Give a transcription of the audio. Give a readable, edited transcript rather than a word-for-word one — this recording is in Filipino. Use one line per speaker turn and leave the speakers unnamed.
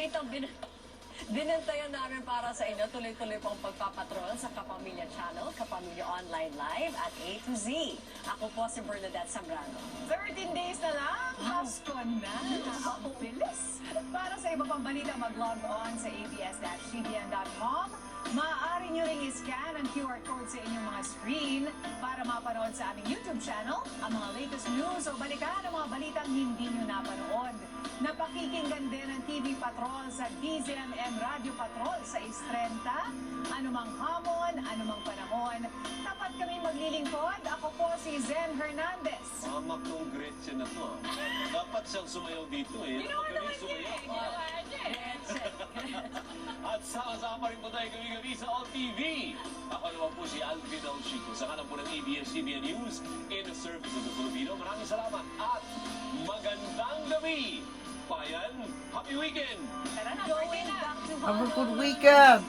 balitang binantayan namin para sa inyo. Tuloy-tuloy pong pagpapatrol sa Kapamilya Channel, Kapamilya Online Live at A to Z. Ako po si Bernadette Zambrano.
13 days na lang, Pasko na. Ang bilis. Para sa iba pang balita, mag-log on sa abs-cbn.com. Maaari nyo ring i-scan ang QR code sa inyong mga screen para mapanood sa aming YouTube channel ang mga latest news o balikan ang mga balitang hindi nyo napanood. Napakikinggan din ang TV Patrol sa DZMM Radio Patrol sa Istrenta. Anumang hamon, anumang panahon, tapat kami maglilingkod. Ako po si Zen Hernandez.
Mamak tong Gretchen na to. Dapat siyang sumayaw dito eh.
Ginawa
Magaling
naman niya eh.
sumayaw.
Ginawa niya eh.
At sama-sama rin po tayo gabi-gabi sa All TV. Ako naman po si Alvin Alchico. Sa kanan po ng ABS-CBN News in the service of the Filipino. Maraming salamat at magandang gabi. Payan, happy weekend!
Tara na,
Going
birthday na.
back to
Have a good
Honolulu.
weekend!